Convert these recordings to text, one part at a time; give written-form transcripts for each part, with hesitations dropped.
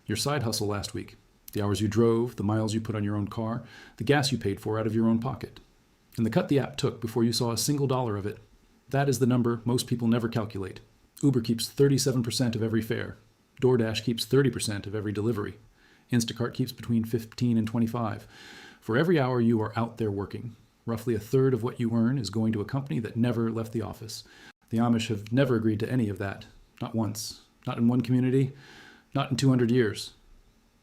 Your side hustle last week, the hours you drove, the miles you put on your own car, the gas you paid for out of your own pocket, and the cut the app took before you saw a single dollar of it. That is the number most people never calculate. Uber keeps 37% of every fare. DoorDash keeps 30% of every delivery. Instacart keeps between 15 and 25. For every hour you are out there working, roughly a third of what you earn is going to a company that never left the office. The Amish have never agreed to any of that. Not once. Not in one community. Not in 200 years.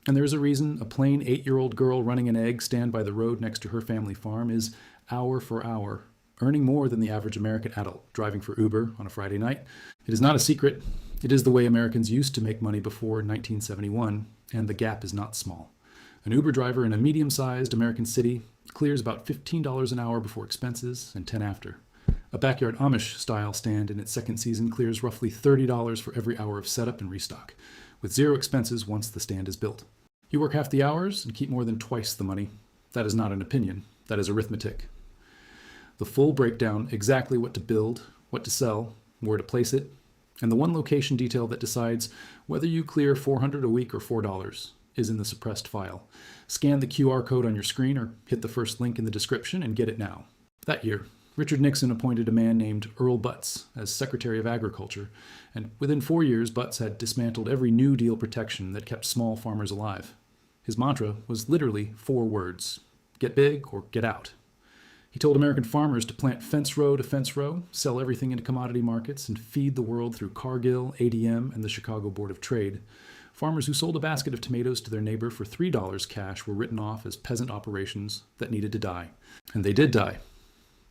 And there is a reason a plain 8-year-old girl running an egg stand by the road next to her family farm is hour for hour, earning more than the average American adult driving for Uber on a Friday night. It is not a secret. It is the way Americans used to make money before 1971, and the gap is not small. An Uber driver in a medium-sized American city clears about $15 an hour before expenses and $10 after. A backyard Amish-style stand in its second season clears roughly $30 for every hour of setup and restock, with zero expenses once the stand is built. You work half the hours and keep more than twice the money. That is not an opinion. That is arithmetic. The full breakdown, exactly what to build, what to sell, where to place it, and the one location detail that decides whether you clear $400 a week or $4 is in the suppressed file. Scan the QR code on your screen or hit the first link in the description and get it now. That year, Richard Nixon appointed a man named Earl Butz as Secretary of Agriculture, and within 4 years, Butz had dismantled every New Deal protection that kept small farmers alive. His mantra was literally 4 words: get big or get out. He told American farmers to plant fence row to fence row, sell everything into commodity markets, and feed the world through Cargill, ADM, and the Chicago Board of Trade. Farmers who sold a basket of tomatoes to their neighbor for $3 cash were written off as peasant operations that needed to die. And they did die.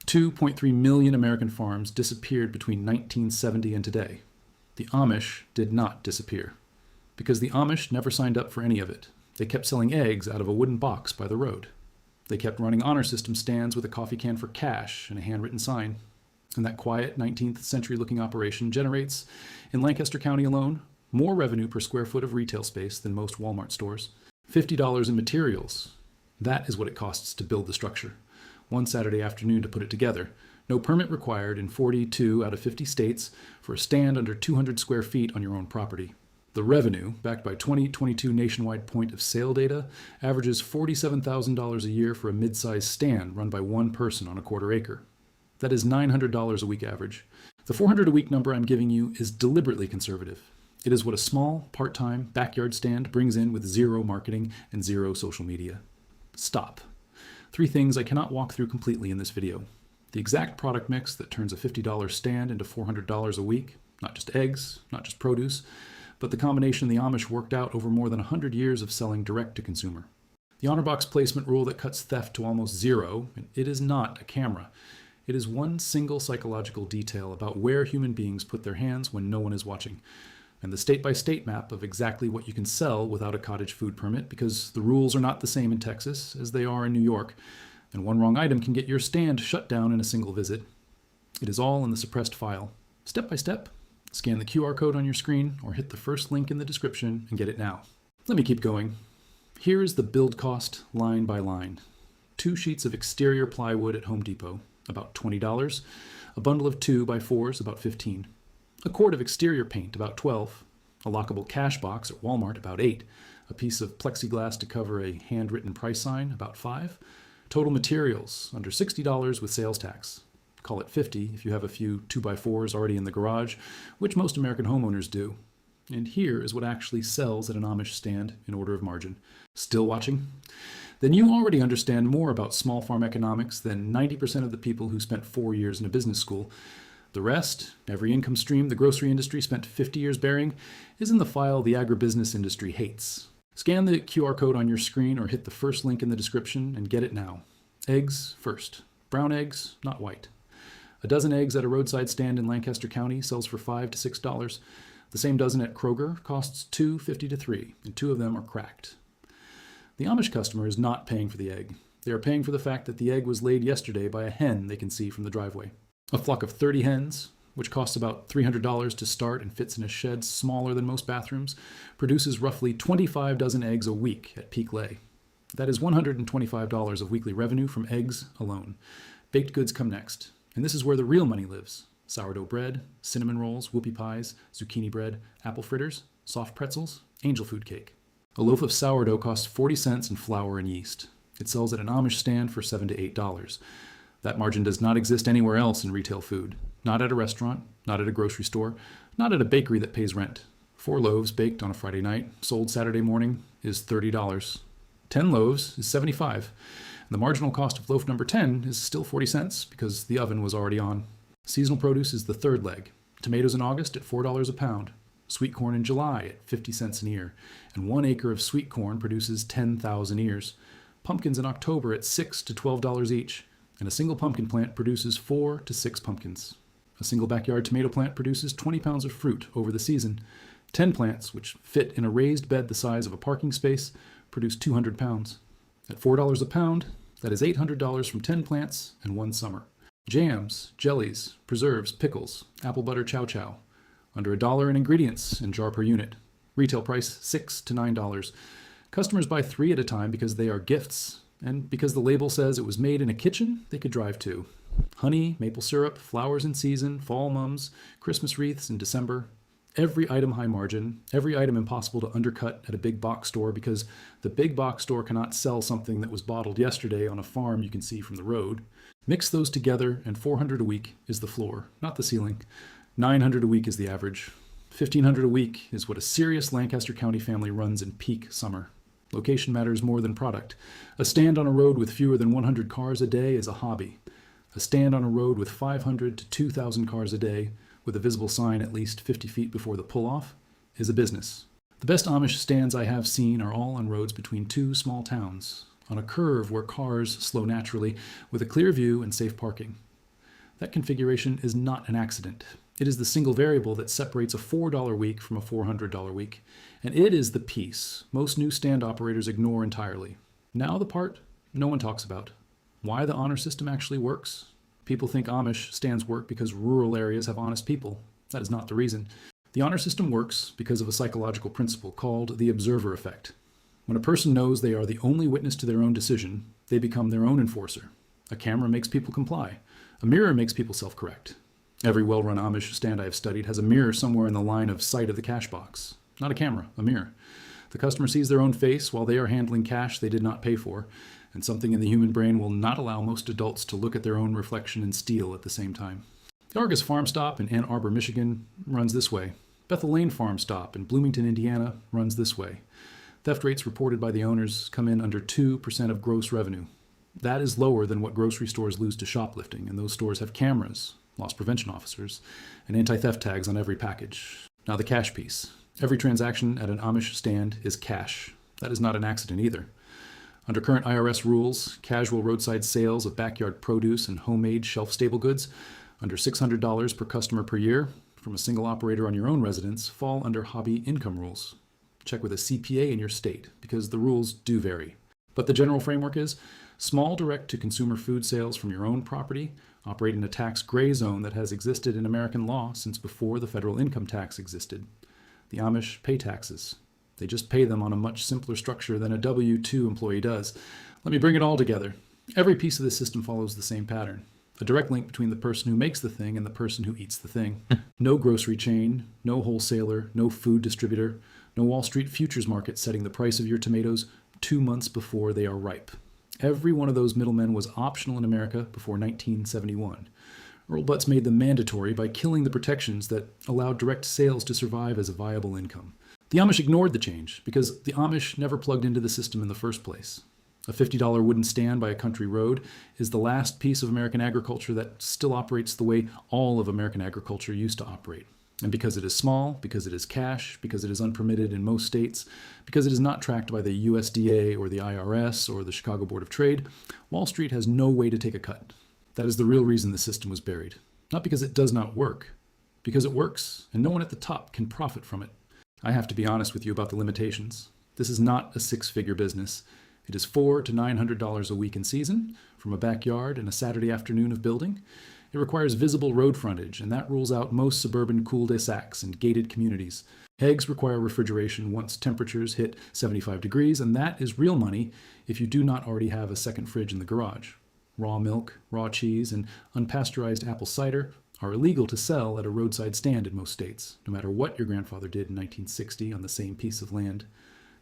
2.3 million American farms disappeared between 1970 and today. The Amish did not disappear, because the Amish never signed up for any of it. They kept selling eggs out of a wooden box by the road. They kept running honor system stands with a coffee can for cash and a handwritten sign. And that quiet 19th century looking operation generates, in Lancaster County alone, more revenue per square foot of retail space than most Walmart stores. $50 in materials. That is what it costs to build the structure. One Saturday afternoon to put it together. No permit required in 42 out of 50 states for a stand under 200 square feet on your own property. The revenue, backed by 2022 nationwide point of sale data, averages $47,000 a year for a mid-sized stand run by one person on a quarter acre. That is $900 a week average. The $400 a week number I'm giving you is deliberately conservative. It is what a small, part-time, backyard stand brings in with zero marketing and zero social media. Stop. 3 things I cannot walk through completely in this video. The exact product mix that turns a $50 stand into $400 a week, not just eggs, not just produce, but the combination the Amish worked out over more than 100 years of selling direct to consumer. The honor box placement rule that cuts theft to almost zero, and it is not a camera. It is one single psychological detail about where human beings put their hands when no one is watching, and the state-by-state map of exactly what you can sell without a cottage food permit, because the rules are not the same in Texas as they are in New York, and one wrong item can get your stand shut down in a single visit. It is all in the suppressed file. Step by step, scan the QR code on your screen or hit the first link in the description and get it now. Let me keep going. Here is the build cost line by line. 2 sheets of exterior plywood at Home Depot, about $20. A bundle of 2x4s, about $15. A quart of exterior paint, about $12. A lockable cash box at Walmart, about $8. A piece of plexiglass to cover a handwritten price sign, about $5. Total materials, under $60 with sales tax. Call it $50 if you have a few 2x4s already in the garage, which most American homeowners do. And here is what actually sells at an Amish stand in order of margin. Still watching? Then you already understand more about small farm economics than 90% of the people who spent 4 years in a business school. The rest, every income stream the grocery industry spent 50 years burying, is in the file the agribusiness industry hates. Scan the QR code on your screen or hit the first link in the description and get it now. Eggs first. Brown eggs, not white. A dozen eggs at a roadside stand in Lancaster County sells for $5 to $6. The same dozen at Kroger costs $2.50 to $3, and 2 of them are cracked. The Amish customer is not paying for the egg. They are paying for the fact that the egg was laid yesterday by a hen they can see from the driveway. A flock of 30 hens, which costs about $300 to start and fits in a shed smaller than most bathrooms, produces roughly 25 dozen eggs a week at peak lay. That is $125 of weekly revenue from eggs alone. Baked goods come next, and this is where the real money lives. Sourdough bread, cinnamon rolls, whoopie pies, zucchini bread, apple fritters, soft pretzels, angel food cake. A loaf of sourdough costs 40 cents in flour and yeast. It sells at an Amish stand for $7 to $8. That margin does not exist anywhere else in retail food. Not at a restaurant, not at a grocery store, not at a bakery that pays rent. 4 loaves baked on a Friday night, sold Saturday morning, is $30. 10 loaves is $75. And the marginal cost of loaf number 10 is still 40 cents because the oven was already on. Seasonal produce is the third leg. Tomatoes in August at $4 a pound. Sweet corn in July at 50 cents an ear. And 1 acre of sweet corn produces 10,000 ears. Pumpkins in October at $6 to $12 each. And a single pumpkin plant produces 4 to 6 pumpkins. A single backyard tomato plant produces 20 pounds of fruit over the season. 10 plants, which fit in a raised bed the size of a parking space, produce 200 pounds. At $4 a pound, that is $800 from 10 plants and 1 summer. Jams, jellies, preserves, pickles, apple butter chow chow. Under $1 in ingredients and jar per unit. Retail price $6 to $9. Customers buy 3 at a time because they are gifts, and because the label says it was made in a kitchen they could drive to. Honey, maple syrup, flowers in season, fall mums, Christmas wreaths in December. Every item high margin, every item impossible to undercut at a big box store because the big box store cannot sell something that was bottled yesterday on a farm you can see from the road. Mix those together and $400 a week is the floor, not the ceiling. $900 a week is the average. $1,500 a week is what a serious Lancaster County family runs in peak summer. Location matters more than product. A stand on a road with fewer than 100 cars a day is a hobby. A stand on a road with 500 to 2,000 cars a day, with a visible sign at least 50 feet before the pull-off, is a business. The best Amish stands I have seen are all on roads between 2 small towns, on a curve where cars slow naturally, with a clear view and safe parking. That configuration is not an accident. It is the single variable that separates a $4 week from a $400 week, and it is the piece most new stand operators ignore entirely. Now the part no one talks about. Why the honor system actually works. People think Amish stands work because rural areas have honest people. That is not the reason. The honor system works because of a psychological principle called the observer effect. When a person knows they are the only witness to their own decision, they become their own enforcer. A camera makes people comply. A mirror makes people self-correct. Every well-run Amish stand I have studied has a mirror somewhere in the line of sight of the cash box. Not a camera, a mirror. The customer sees their own face while they are handling cash they did not pay for, and something in the human brain will not allow most adults to look at their own reflection and steal at the same time. The Argus Farm Stop in Ann Arbor, Michigan runs this way. Bethel Lane Farm Stop in Bloomington, Indiana runs this way. Theft rates reported by the owners come in under 2% of gross revenue. That is lower than what grocery stores lose to shoplifting, and those stores have cameras, loss prevention officers, and anti-theft tags on every package. Now the cash piece. Every transaction at an Amish stand is cash. That is not an accident either. Under current IRS rules, casual roadside sales of backyard produce and homemade shelf-stable goods under $600 per customer per year from a single operator on your own residence fall under hobby income rules. Check with a CPA in your state because the rules do vary. But the general framework is small direct-to-consumer food sales from your own property operate in a tax gray zone that has existed in American law since before the federal income tax existed. The Amish pay taxes. They just pay them on a much simpler structure than a W-2 employee does. Let me bring it all together. Every piece of the system follows the same pattern. A direct link between the person who makes the thing and the person who eats the thing. No grocery chain, no wholesaler, no food distributor, no Wall Street futures market setting the price of your tomatoes 2 months before they are ripe. Every one of those middlemen was optional in America before 1971. Earl Butz made them mandatory by killing the protections that allowed direct sales to survive as a viable income. The Amish ignored the change because the Amish never plugged into the system in the first place. A $50 wooden stand by a country road is the last piece of American agriculture that still operates the way all of American agriculture used to operate. And because it is small, because it is cash, because it is unpermitted in most states, because it is not tracked by the USDA or the IRS or the Chicago Board of Trade, Wall Street has no way to take a cut. That is the real reason the system was buried. Not because it does not work, because it works, and no one at the top can profit from it. I have to be honest with you about the limitations. This is not a 6-figure business. It is $400 to $900 a week in season, from a backyard and a Saturday afternoon of building. It requires visible road frontage, and that rules out most suburban cul-de-sacs and gated communities. Eggs require refrigeration once temperatures hit 75 degrees, and that is real money if you do not already have a second fridge in the garage. Raw milk, raw cheese, and unpasteurized apple cider are illegal to sell at a roadside stand in most states, no matter what your grandfather did in 1960 on the same piece of land.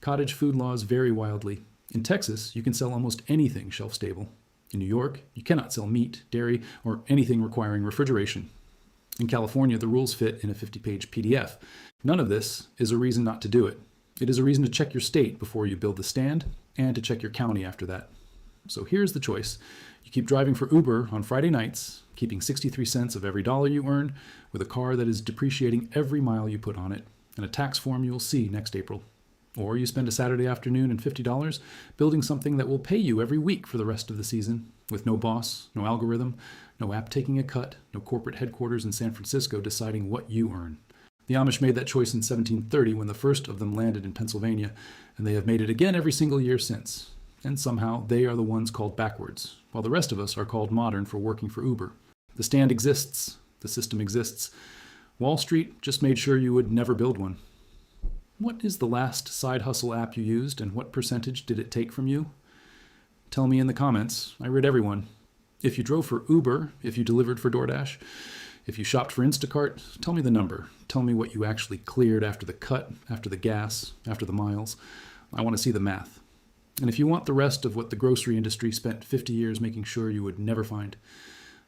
Cottage food laws vary wildly. In Texas, you can sell almost anything shelf-stable. In New York, you cannot sell meat, dairy, or anything requiring refrigeration. In California, the rules fit in a 50-page PDF. None of this is a reason not to do it. It is a reason to check your state before you build the stand and to check your county after that. So here's the choice. You keep driving for Uber on Friday nights, keeping 63 cents of every dollar you earn, with a car that is depreciating every mile you put on it, and a tax form you'll see next April. Or you spend a Saturday afternoon and $50 building something that will pay you every week for the rest of the season, with no boss, no algorithm, no app taking a cut, no corporate headquarters in San Francisco deciding what you earn. The Amish made that choice in 1730 when the first of them landed in Pennsylvania, and they have made it again every single year since. And somehow they are the ones called backwards, while the rest of us are called modern for working for Uber. The stand exists. The system exists. Wall Street just made sure you would never build one. What is the last side hustle app you used, and what percentage did it take from you? Tell me in the comments. I read everyone. If you drove for Uber, if you delivered for DoorDash, if you shopped for Instacart, tell me the number. Tell me what you actually cleared after the cut, after the gas, after the miles. I want to see the math. And if you want the rest of what the grocery industry spent 50 years making sure you would never find,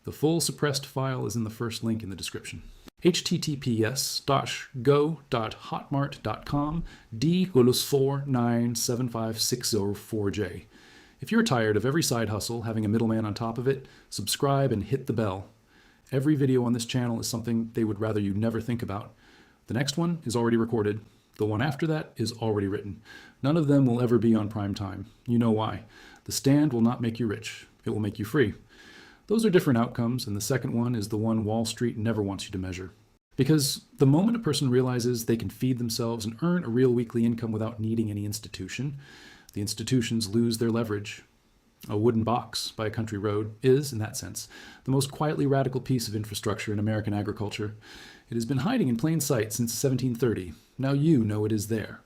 the full suppressed file is in the first link in the description. https:/go.hotmart.com D-4975604J. If you're tired of every side hustle having a middleman on top of it, subscribe and hit the bell. Every video on this channel is something they would rather you never think about. The next one is already recorded. The one after that is already written. None of them will ever be on prime time. You know why. The stand will not make you rich. It will make you free. Those are different outcomes, and the second one is the one Wall Street never wants you to measure. Because the moment a person realizes they can feed themselves and earn a real weekly income without needing any institution, the institutions lose their leverage. A wooden box by a country road is, in that sense, the most quietly radical piece of infrastructure in American agriculture. It has been hiding in plain sight since 1730. Now you know it is there.